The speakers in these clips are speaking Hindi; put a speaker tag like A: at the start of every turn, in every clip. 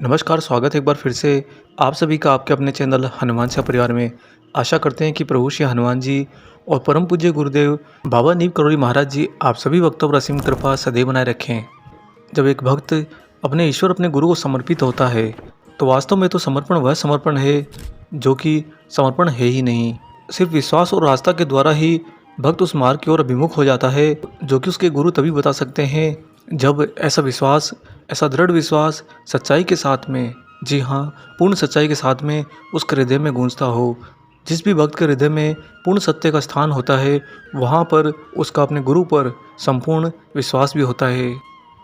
A: नमस्कार, स्वागत है एक बार फिर से आप सभी का आपके अपने चैनल हनुमान सा परिवार में। आशा करते हैं कि प्रभु श्री हनुमान जी और परम पूज्य गुरुदेव बाबा नीम करोड़ी महाराज जी आप सभी भक्तों पर असीम कृपा सदैव बनाए रखें। जब एक भक्त अपने ईश्वर अपने गुरु को समर्पित होता है तो वास्तव में तो समर्पण वह समर्पण है जो कि समर्पण है ही नहीं। सिर्फ विश्वास और आस्था के द्वारा ही भक्त उस मार्ग की ओर अभिमुख हो जाता है जो कि उसके गुरु तभी बता सकते हैं जब ऐसा विश्वास, ऐसा दृढ़ विश्वास सच्चाई के साथ में, जी हाँ, पूर्ण सच्चाई के साथ में उसके हृदय में गूंजता हो। जिस भी भक्त के हृदय में पूर्ण सत्य का स्थान होता है वहाँ पर उसका अपने गुरु पर संपूर्ण विश्वास भी होता है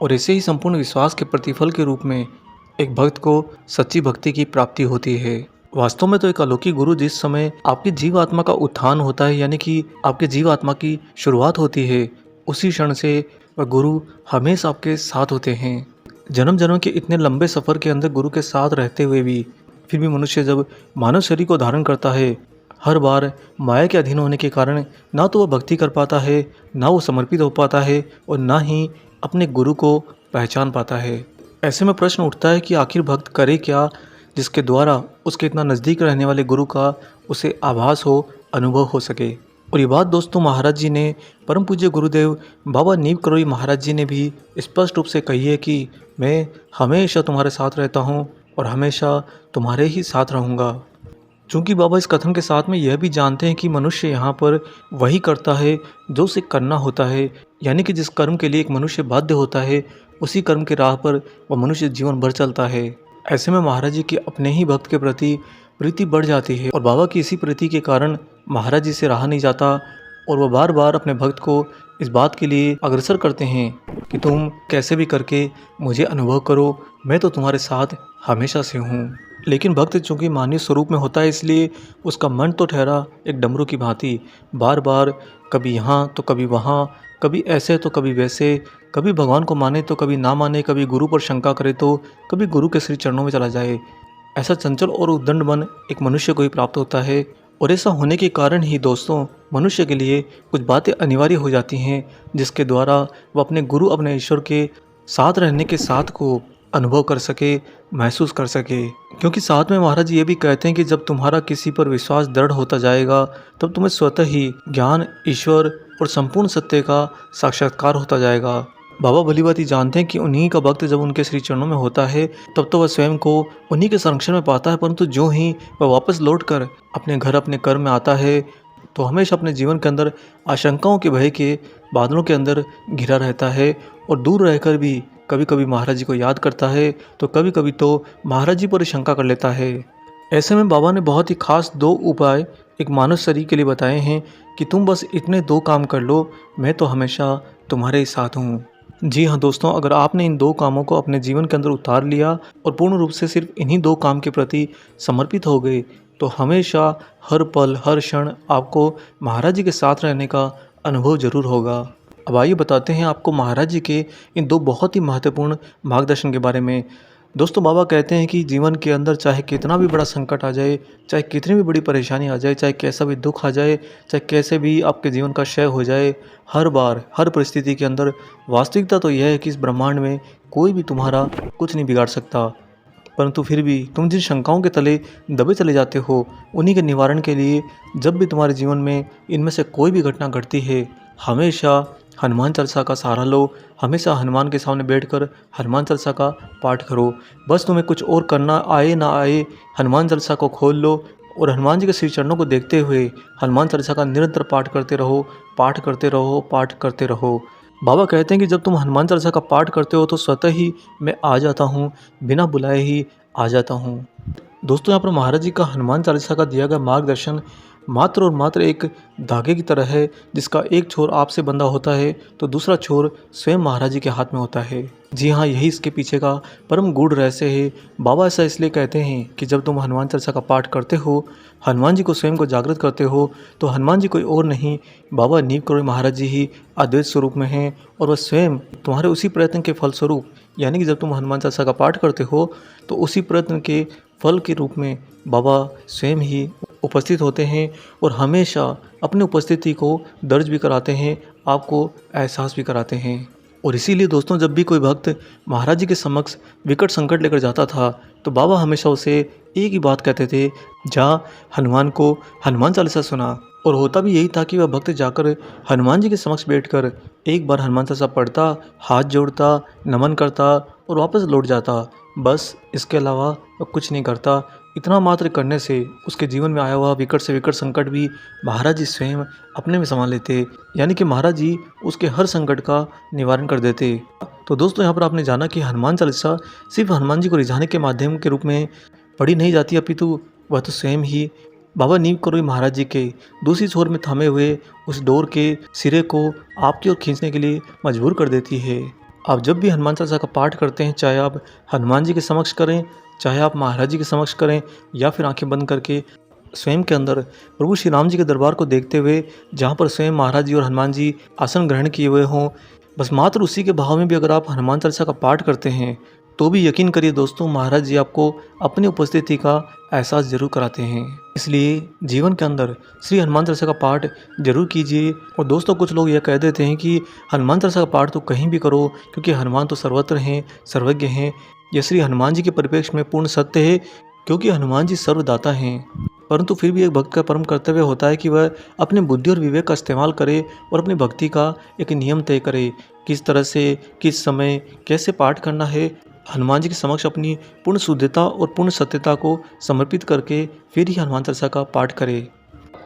A: और ऐसे ही संपूर्ण विश्वास के प्रतिफल के रूप में एक भक्त को सच्ची भक्ति की प्राप्ति होती है। वास्तव में तो एक अलौकिक गुरु जिस समय आपकी जीव आत्मा का उत्थान होता है, यानी कि आपके जीव आत्मा की शुरुआत होती है, उसी क्षण से वह गुरु हमेशा आपके साथ होते हैं। जन्म जन्म के इतने लंबे सफ़र के अंदर गुरु के साथ रहते हुए भी फिर भी मनुष्य जब मानव शरीर को धारण करता है, हर बार माया के अधीन होने के कारण ना तो वह भक्ति कर पाता है, ना वो समर्पित हो पाता है और ना ही अपने गुरु को पहचान पाता है। ऐसे में प्रश्न उठता है कि आखिर भक्त करे क्या जिसके द्वारा उसके इतना नज़दीक रहने वाले गुरु का उसे आभास हो, अनुभव हो सके। और ये बात दोस्तों महाराज जी ने, परम पूज्य गुरुदेव बाबा नीम करोड़ी महाराज जी ने भी स्पष्ट रूप से कही है कि मैं हमेशा तुम्हारे साथ रहता हूँ और हमेशा तुम्हारे ही साथ रहूँगा। चूँकि बाबा इस कथन के साथ में यह भी जानते हैं कि मनुष्य यहाँ पर वही करता है जो उसे करना होता है, यानी कि जिस कर्म के लिए एक मनुष्य बाध्य होता है उसी कर्म के राह पर वह मनुष्य जीवन भर चलता है। ऐसे में महाराज जी की अपने ही भक्त के प्रति प्रीति बढ़ जाती है और बाबा की इसी प्रीति के कारण महाराज जी से रहा नहीं जाता और वह बार बार अपने भक्त को इस बात के लिए अग्रसर करते हैं कि तुम कैसे भी करके मुझे अनुभव करो, मैं तो तुम्हारे साथ हमेशा से हूँ। लेकिन भक्त चूँकि मानवीय स्वरूप में होता है इसलिए उसका मन तो ठहरा एक डमरू की भांति, बार बार कभी यहाँ तो कभी वहाँ, कभी ऐसे तो कभी वैसे, कभी भगवान को माने तो कभी ना माने, कभी गुरु पर शंका करे तो कभी गुरु के श्री चरणों में चला जाए। ऐसा चंचल और उद्दंड मन एक मनुष्य को ही प्राप्त होता है और ऐसा होने के कारण ही दोस्तों मनुष्य के लिए कुछ बातें अनिवार्य हो जाती हैं जिसके द्वारा वह अपने गुरु, अपने ईश्वर के साथ रहने के साथ को अनुभव कर सके, महसूस कर सके। क्योंकि साथ में महाराज जी ये भी कहते हैं कि जब तुम्हारा किसी पर विश्वास दृढ़ होता जाएगा तब तुम्हें स्वतः ही ज्ञान, ईश्वर और संपूर्ण सत्य का साक्षात्कार होता जाएगा। बाबा भली भांति जानते हैं कि उन्हीं का भक्त जब उनके श्री चरणों में होता है तब तो वह स्वयं को उन्हीं के संरक्षण में पाता है, परंतु जो ही वह वापस लौटकर अपने घर, अपने कर्म में आता है तो हमेशा अपने जीवन के अंदर आशंकाओं के भय के बादलों के अंदर घिरा रहता है और दूर रहकर भी कभी कभी महाराज जी को याद करता है तो कभी कभी तो महाराज जी पर शंका कर लेता है। ऐसे में बाबा ने बहुत ही खास दो उपाय एक मानव शरीर के लिए बताए हैं कि तुम बस इतने दो काम कर लो, मैं तो हमेशा तुम्हारे साथ हूँ। जी हाँ दोस्तों, अगर आपने इन दो कामों को अपने जीवन के अंदर उतार लिया और पूर्ण रूप से सिर्फ इन्हीं दो काम के प्रति समर्पित हो गए तो हमेशा, हर पल, हर क्षण आपको महाराज जी के साथ रहने का अनुभव जरूर होगा। अब आइए बताते हैं आपको महाराज जी के इन दो बहुत ही महत्वपूर्ण मार्गदर्शन के बारे में। दोस्तों बाबा कहते हैं कि जीवन के अंदर चाहे कितना भी बड़ा संकट आ जाए, चाहे कितनी भी बड़ी परेशानी आ जाए, चाहे कैसा भी दुख आ जाए, चाहे कैसे भी आपके जीवन का क्षय हो जाए, हर बार, हर परिस्थिति के अंदर वास्तविकता तो यह है कि इस ब्रह्मांड में कोई भी तुम्हारा कुछ नहीं बिगाड़ सकता। परंतु फिर भी तुम जिन शंकाओं के तले दबे चले जाते हो उन्हीं के निवारण के लिए जब भी तुम्हारे जीवन में इनमें से कोई भी घटना घटती है, हमेशा हनुमान चालीसा का सहारा लो, हमेशा हनुमान के सामने बैठकर हनुमान चालीसा का पाठ करो। बस तुम्हें कुछ और करना आए ना आए, हनुमान चालीसा को खोल लो और हनुमान जी के श्री चरणों को देखते हुए हनुमान चालीसा का निरंतर पाठ करते रहो, पाठ करते रहो, पाठ करते रहो। बाबा कहते हैं कि जब तुम हनुमान चालीसा का पाठ करते हो तो स्वतः ही मैं आ जाता हूँ, बिना बुलाए ही आ जाता हूँ। दोस्तों यहाँ पर महाराज जी का हनुमान चालीसा का दिया गया मार्गदर्शन मात्र और मात्र एक धागे की तरह है जिसका एक छोर आपसे बंधा होता है तो दूसरा छोर स्वयं महाराज जी के हाथ में होता है। जी हाँ, यही इसके पीछे का परम गूढ़ रहस्य है। बाबा ऐसा इसलिए कहते हैं कि जब तुम हनुमान चालीसा का पाठ करते हो, हनुमान जी को स्वयं को जागृत करते हो तो हनुमान जी कोई और नहीं, बाबा नीम करोड़ी महाराज जी ही अद्वैत स्वरूप में हैं और वह स्वयं तुम्हारे उसी प्रयत्न के फलस्वरूप, यानी कि जब तुम हनुमान चालीसा का पाठ करते हो तो उसी प्रयत्न के फल के रूप में बाबा स्वयं ही उपस्थित होते हैं और हमेशा अपनी उपस्थिति को दर्ज भी कराते हैं, आपको एहसास भी कराते हैं। और इसीलिए दोस्तों जब भी कोई भक्त महाराज जी के समक्ष विकट संकट लेकर जाता था तो बाबा हमेशा उसे एक ही बात कहते थे, जा हनुमान को हनुमान चालीसा सुना। और होता भी यही था कि वह भक्त जाकर हनुमान जी के समक्ष बैठकर एक बार हनुमान चालीसा पढ़ता, हाथ जोड़ता, नमन करता और वापस लौट जाता। बस इसके अलावा वह कुछ नहीं करता। इतना मात्र करने से उसके जीवन में आया हुआ विकट से विकट संकट भी महाराज जी स्वयं अपने में संभाल लेते, यानी कि महाराज जी उसके हर संकट का निवारण कर देते। तो दोस्तों यहाँ पर आपने जाना कि हनुमान चालीसा सिर्फ हनुमान जी को रिझाने के माध्यम के रूप में पढ़ी नहीं जाती, अपितु वह तो स्वयं ही बाबा नीम करोड़ी महाराज जी के दूसरी छोर में थमे हुए उस डोर के सिरे को आपकी ओर खींचने के लिए मजबूर कर देती है। आप जब भी हनुमान चालीसा का पाठ करते हैं, चाहे आप हनुमान जी के समक्ष करें, चाहे आप महाराज जी के समक्ष करें, या फिर आंखें बंद करके स्वयं के अंदर प्रभु श्री राम जी के दरबार को देखते हुए, जहाँ पर स्वयं महाराज जी और हनुमान जी आसन ग्रहण किए हुए हों, बस मात्र उसी के भाव में भी अगर आप हनुमान चालीसा का पाठ करते हैं तो भी यकीन करिए दोस्तों, महाराज जी आपको अपनी उपस्थिति का एहसास जरूर कराते हैं। इसलिए जीवन के अंदर श्री हनुमान चालीसा का पाठ जरूर कीजिए। और दोस्तों कुछ लोग यह कह देते हैं कि हनुमान चालीसा का पाठ तो कहीं भी करो क्योंकि हनुमान तो सर्वत्र हैं, सर्वज्ञ हैं। यह श्री हनुमान जी के परिप्रेक्ष्य में पूर्ण सत्य है क्योंकि हनुमान जी सर्वदाता हैं। परंतु फिर भी एक भक्त का परम कर्तव्य होता है कि वह अपनी बुद्धि और विवेक का इस्तेमाल करे और अपनी भक्ति का एक नियम तय करे, किस तरह से, किस समय, कैसे पाठ करना है। हनुमान जी के समक्ष अपनी पूर्ण शुद्धता और पूर्ण सत्यता को समर्पित करके फिर ही हनुमान चालीसा का पाठ करें।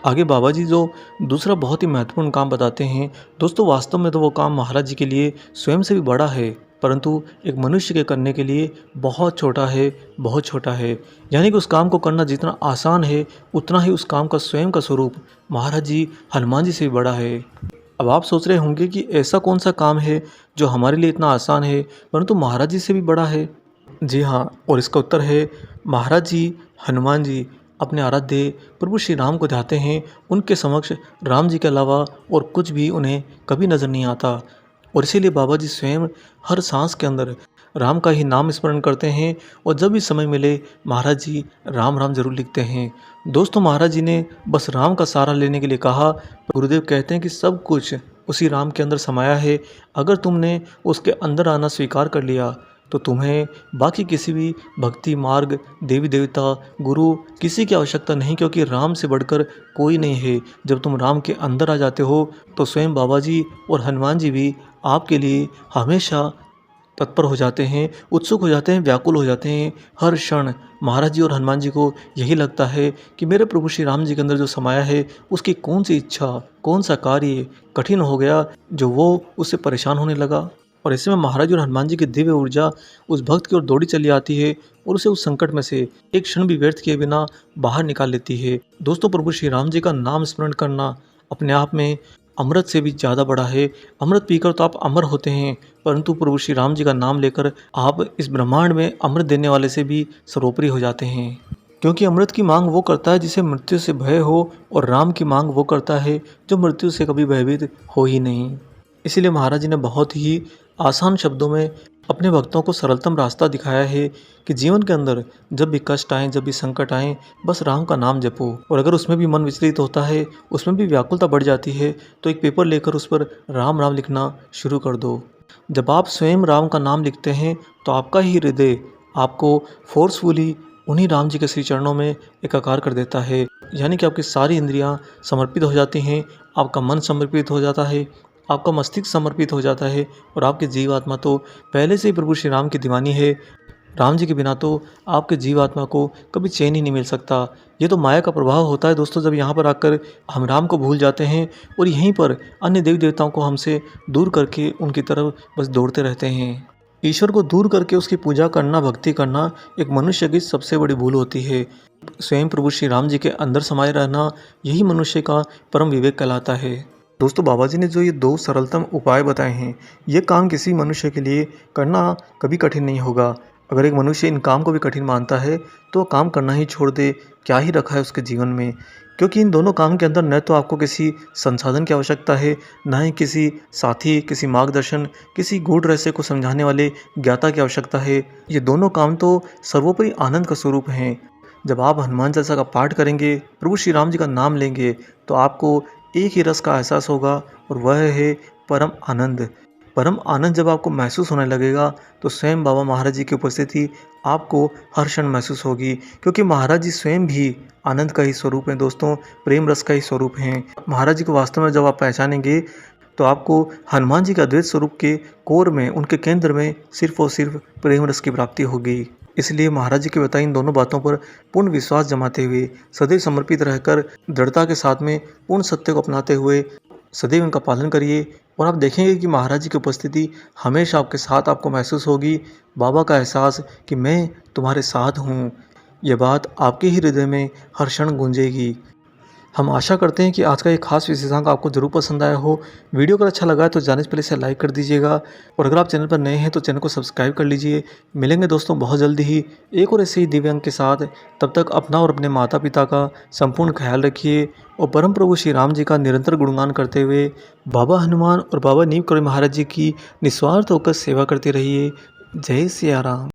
A: आगे बाबा जी जो दूसरा बहुत ही महत्वपूर्ण काम बताते हैं दोस्तों, वास्तव में तो वो काम महाराज जी के लिए स्वयं से भी बड़ा है, परंतु एक मनुष्य के करने के लिए बहुत छोटा है, बहुत छोटा है। यानी कि उस काम को करना जितना आसान है उतना ही उस काम का स्वयं का स्वरूप महाराज जी हनुमान जी से भी बड़ा है। अब आप सोच रहे होंगे कि ऐसा कौन सा काम है जो हमारे लिए इतना आसान है परंतु महाराज जी से भी बड़ा है। जी हाँ, और इसका उत्तर है महाराज जी हनुमान जी अपने आराध्य प्रभु श्री राम को ध्याते हैं। उनके समक्ष राम जी के अलावा और कुछ भी उन्हें कभी नज़र नहीं आता, और इसीलिए बाबा जी स्वयं हर सांस के अंदर राम का ही नाम स्मरण करते हैं। और जब भी समय मिले महाराज जी राम राम जरूर लिखते हैं। दोस्तों महाराज जी ने बस राम का सहारा लेने के लिए कहा। गुरुदेव कहते हैं कि सब कुछ उसी राम के अंदर समाया है। अगर तुमने उसके अंदर आना स्वीकार कर लिया तो तुम्हें बाकी किसी भी भक्ति मार्ग, देवी देवता, गुरु किसी की आवश्यकता नहीं, क्योंकि राम से बढ़कर कोई नहीं है। जब तुम राम के अंदर आ जाते हो तो स्वयं बाबा जी और हनुमान जी भी आपके लिए हमेशा तत्पर हो जाते हैं, उत्सुक हो जाते हैं, व्याकुल हो जाते हैं। हर क्षण महाराज जी और हनुमान जी को यही लगता है कि मेरे प्रभु श्री राम जी के अंदर जो समाया है उसकी कौन सी इच्छा, कौन सा कार्य कठिन हो गया जो वो उससे परेशान होने लगा। और ऐसे में महाराज जी और हनुमान जी की दिव्य ऊर्जा उस भक्त की ओर दौड़ी चली आती है और उसे उस संकट में से एक क्षण भी व्यर्थ किए बिना बाहर निकाल लेती है। दोस्तों प्रभु श्री राम जी का नाम स्मरण करना अपने आप में अमृत से भी ज़्यादा बड़ा है। अमृत पीकर तो आप अमर होते हैं, परंतु प्रभु श्री राम जी का नाम लेकर आप इस ब्रह्मांड में अमृत देने वाले से भी सर्वोपरि हो जाते हैं। क्योंकि अमृत की मांग वो करता है जिसे मृत्यु से भय हो, और राम की मांग वो करता है जो मृत्यु से कभी भयभीत हो ही नहीं। इसीलिए महाराज जी ने बहुत ही आसान शब्दों में अपने भक्तों को सरलतम रास्ता दिखाया है कि जीवन के अंदर जब भी कष्ट आए, जब भी संकट आए, बस राम का नाम जपो। और अगर उसमें भी मन विचलित होता है, उसमें भी व्याकुलता बढ़ जाती है, तो एक पेपर लेकर उस पर राम राम लिखना शुरू कर दो। जब आप स्वयं राम का नाम लिखते हैं तो आपका ही हृदय आपको फोर्सफुली उन्हीं राम जी के श्री चरणों में एकाकार कर देता है। यानी कि आपकी सारी इंद्रियां समर्पित हो जाती हैं, आपका मन समर्पित हो जाता है, आपका मस्तिष्क समर्पित हो जाता है, और आपकी जीवात्मा तो पहले से ही प्रभु श्री राम की दीवानी है। राम जी के बिना तो आपके जीवात्मा को कभी चैन ही नहीं मिल सकता। ये तो माया का प्रभाव होता है दोस्तों, जब यहाँ पर आकर हम राम को भूल जाते हैं और यहीं पर अन्य देवी देवताओं को हमसे दूर करके उनकी तरफ बस दौड़ते रहते हैं। ईश्वर को दूर करके उसकी पूजा करना, भक्ति करना एक मनुष्य की सबसे बड़ी भूल होती है। स्वयं प्रभु श्री राम जी के अंदर समाये रहना, यही मनुष्य का परम विवेक कहलाता है। दोस्तों बाबा जी ने जो ये 2 सरलतम उपाय बताए हैं, ये काम किसी मनुष्य के लिए करना कभी कठिन नहीं होगा। अगर एक मनुष्य इन काम को भी कठिन मानता है तो काम करना ही छोड़ दे, क्या ही रखा है उसके जीवन में। क्योंकि इन दोनों काम के अंदर न तो आपको किसी संसाधन की आवश्यकता है, न ही किसी साथी, किसी मार्गदर्शन, किसी गूढ़ रहस्य को समझाने वाले ज्ञाता की आवश्यकता है। ये दोनों काम तो सर्वोपरि आनंद का स्वरूप हैं। जब आप हनुमान चालीसा का पाठ करेंगे, प्रभु श्री राम जी का नाम लेंगे, तो आपको एक ही रस का एहसास होगा, और वह है परम आनंद। परम आनंद जब आपको महसूस होने लगेगा तो स्वयं बाबा महाराज जी की उपस्थिति आपको हर क्षण महसूस होगी, क्योंकि महाराज जी स्वयं भी आनंद का ही स्वरूप हैं दोस्तों, प्रेम रस का ही स्वरूप हैं। महाराज जी को वास्तव में जब आप पहचानेंगे तो आपको हनुमान जी के अद्वैत स्वरूप के कोर में, उनके केंद्र में सिर्फ और सिर्फ प्रेम रस की प्राप्ति होगी। इसलिए महाराज जी की बताई इन दोनों बातों पर पूर्ण विश्वास जमाते हुए, सदैव समर्पित रहकर, दृढ़ता के साथ में पूर्ण सत्य को अपनाते हुए सदैव इनका पालन करिए और आप देखेंगे कि महाराज जी की उपस्थिति हमेशा आपके साथ आपको महसूस होगी। बाबा का एहसास कि मैं तुम्हारे साथ हूँ, यह बात आपके ही हृदय में हर क्षण गूंजेगी। हम आशा करते हैं कि आज का ये खास विशेषांक आपको जरूर पसंद आया हो। वीडियो अगर अच्छा लगा है तो जाने से पहले इसे लाइक कर दीजिएगा और अगर आप चैनल पर नए हैं तो चैनल को सब्सक्राइब कर लीजिए। मिलेंगे दोस्तों बहुत जल्दी ही एक और ऐसे ही दिव्य अंक के साथ। तब तक अपना और अपने माता पिता का संपूर्ण ख्याल रखिए और परम प्रभु श्री राम जी का निरंतर गुणगान करते हुए बाबा हनुमान और बाबा नीम करोली महाराज जी की निस्वार्थ होकर सेवा करते रहिए। जय सिया राम।